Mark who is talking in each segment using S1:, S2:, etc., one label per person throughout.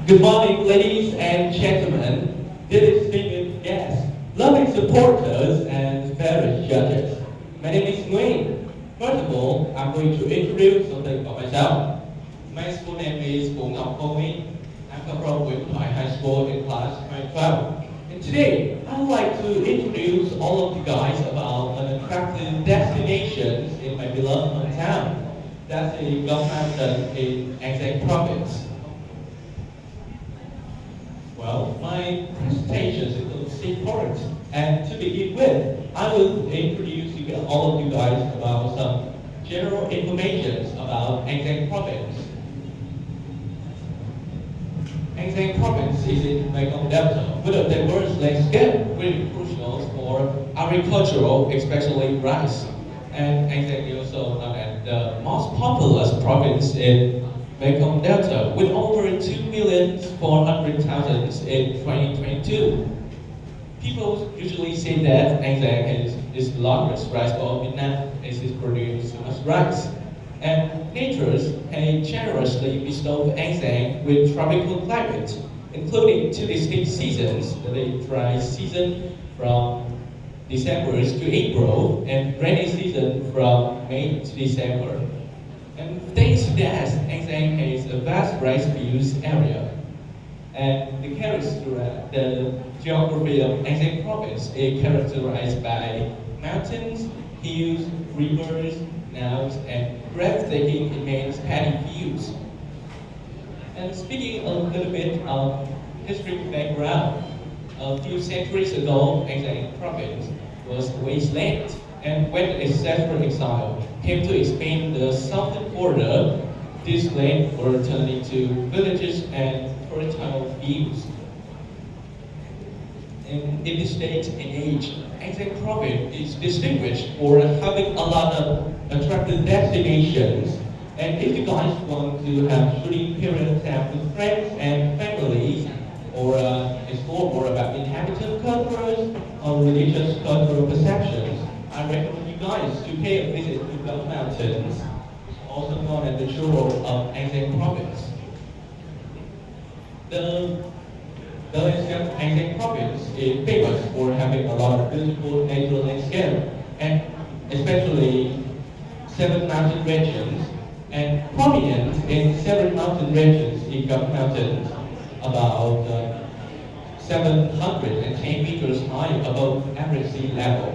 S1: Good morning, ladies and gentlemen, dear distinguished guests, loving supporters, and various judges. My name is Nguyên. First of all, I'm going to introduce something about myself. My school name is Hùng, Khôi. I come from Thoại High School in class 12. And today, I would like to introduce all of you guys about an attractive destination in my beloved hometown. That's the Vòng Mountain in An province. Well, my presentation is going to be short, and to begin with, I will introduce all of you guys about some general information about An province. An province is in Mekong Delta with a diverse landscape, really crucial for agricultural, especially rice. And An is also known as the most populous province in Mekong Delta with over 2,400,000 in 2022. People usually say that An is the largest rice bowl in Vietnam as it produces so much rice. And natures have generously bestowed An with tropical climate, including two distinct seasons, the dry season from December to April and rainy season from May to December. And thanks to that, An has a vast rice use area. And the geography of An province is characterized by mountains, hills, rivers, canals, and breathtaking immense paddy fields. And speaking a little bit of history background, a few centuries ago, An province was wasteland, and when the ancestral exile came to expand the southern border, this land were turned into villages and fertile fields. In this state and age, An province is distinguished for having a lot of attractive destinations. And if you guys want to have shooting period of time with friends and families, or explore more about inhabitant cultures or religious cultural perceptions, I recommend you guys to pay a visit to the mountains, also known as the shore of An province. The An province is famous for having a lot of beautiful natural landscape, and especially 7 mountain regions, and prominent in 7 mountain regions in Ngọc Mountains, about 710 meters high above average sea level.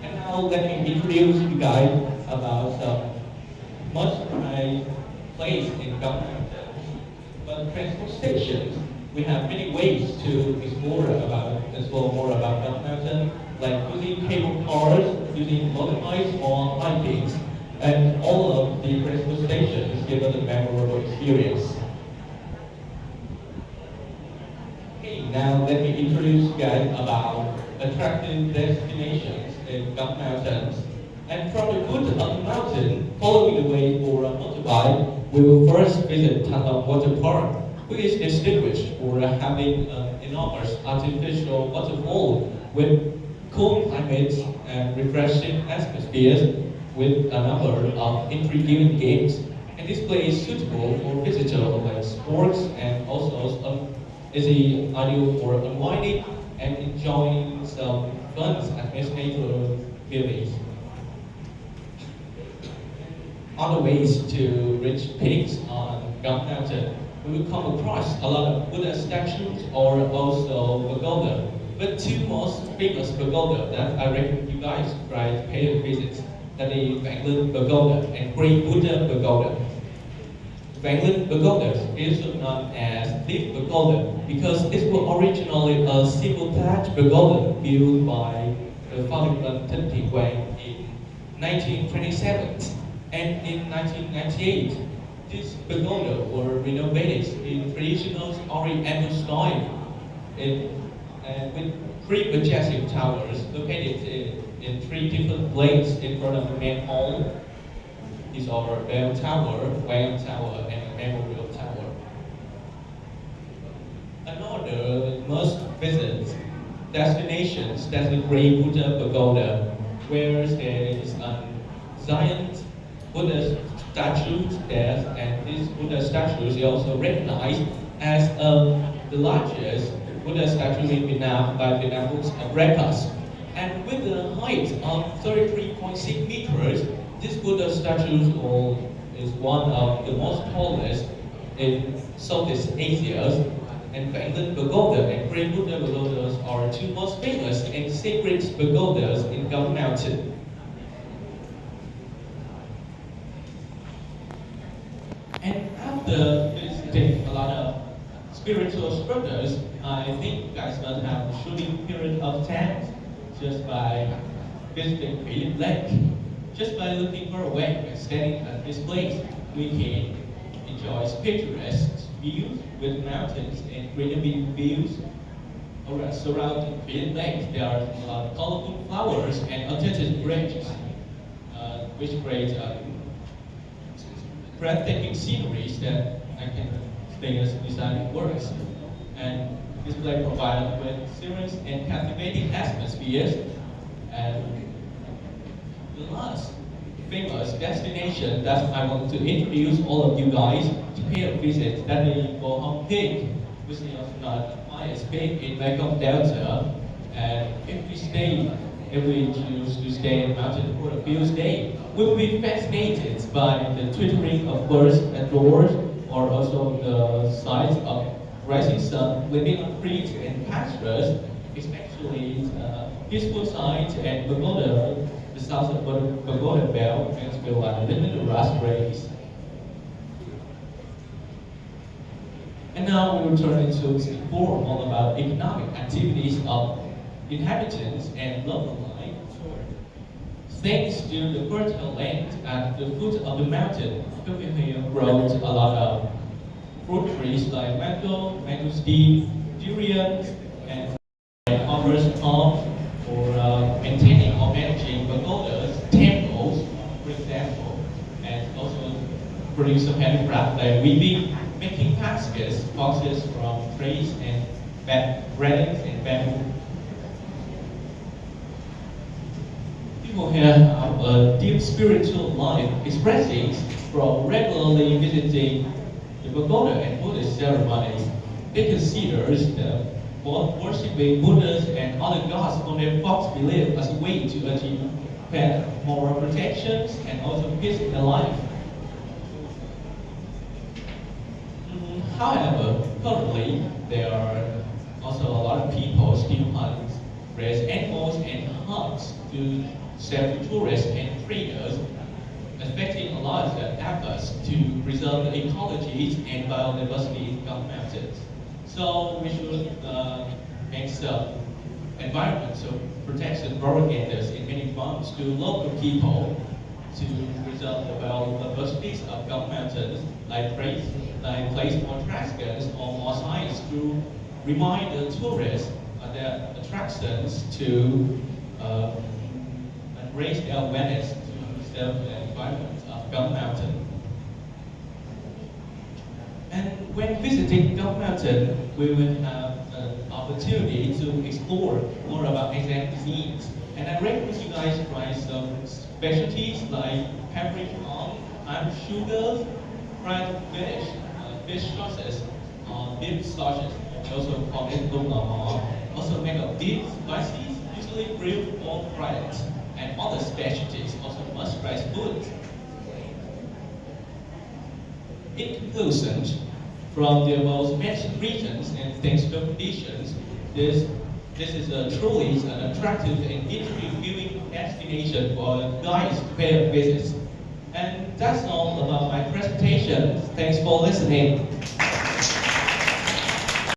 S1: And now let me introduce you guys about some must-try place in Ngọc Mountains. But transport stations, we have many ways to explore more about Ngọc Mountain, like using cable cars, using motorbikes or hikings, and all of the transport stations give us a memorable experience. Okay, now let me introduce you guys about attractive destinations in Ngọc Mountains. And from the foot of the mountain, following the way for a motorbike, we will first visit Thăng Water Park, which is distinguished for having an enormous artificial waterfall with cool climates and refreshing atmospheres with a number of intriguing games. And this place is suitable for visitors like sports and also is ideal for unwinding and enjoying some fun administrative activities. On the ways to reach peaks on Ngọc Mountain, we will come across a lot of Buddha statues or also pagoda. But two most famous pagoda that I recommend you guys try to pay a visit, that is Vạn Linh Pagoda and Great Buddha Pagoda. Vạn Linh Pagoda is known as Deep Pagoda because it was originally a simple thatched pagoda built by the Father Thpt in 1927. And in 1998, this pagoda were renovated in traditional Oriental style with 3 majestic towers located in 3 different places in front of the main hall. These are Bell Tower, Whale Tower, and Memorial Tower. Another must-visit destination is the Great Buddha Pagoda, where there is a giant Buddha statues there, and this Buddha statue is also recognized as the largest Buddha statue in Vietnam by Vietnam Books of Records. And with a height of 33.6 meters, this Buddha statue is one of the most tallest in Southeast Asia. And Vạn Pagoda and Great Buddha Pagodas are two most famous and sacred pagodas in Gum Mountain. And after visiting a lot of spiritual structures, I think you guys must have a shooting period of time just by visiting Biện Lake. Just by looking far away and standing at this place, we can enjoy picturesque views with mountains and greenery views surrounding Biện Lake. There are colorful flowers and alternative bridges, which create breathtaking sceneries that I can think as designing works. And this place provides with serious and captivating atmospheres. And the last famous destination that I want to introduce all of you guys to pay a visit, that is Hùng Peak, which is not the highest peak in Mekong Delta. And if we choose to stay in the mountain for a few days, we will be fascinated by the twittering of birds and doors, or also the sights of rising sun living on creeks and pastures, especially peaceful sights and pagoda. The sounds of pagoda bell makes me feel like limited raspberries. And now we will turn into explore all about economic activities of inhabitants and local life. Thanks to the fertile land at the foot of the mountain, people here grows a lot of fruit trees like mangosteen, durians, and offers palm for maintaining or managing pagodas, temples, for example, and also produce some handicraft like weaving, making baskets, boxes from trees and railings and bamboo. People here have a deep spiritual life expressing from regularly visiting the pagoda and Buddhist ceremonies. They consider both worshipping Buddhas and other gods from their false belief as a way to achieve moral protections and also peace in their life. However, currently there are also a lot of people still hunt, raise animals and hunt to sell to tourists and traders, affecting a lot of efforts to preserve the ecology and biodiversity in Gum Mountains. So we should make some environmental protection propagandas in many forms to local people to preserve the biodiversity of Gum Mountains, like place more trash cans or more signs to remind the tourists of their attractions to raise their awareness to preserve the environment of Gum Mountain. And when visiting Gum Mountain, we will have an opportunity to explore more about exact cuisines. And I recommend you guys try some specialties like paprika, Irish sugars, fried fish, fish sauces, beef sausages, also called it also made of beef spices, usually grilled or fried, and other specialties, also must-try foods. In conclusion, from the above mentioned regions and thanks to conditions, this is truly an attractive and intriguing destination for guys to pay a visit. And that's all about my presentation. Thanks for listening.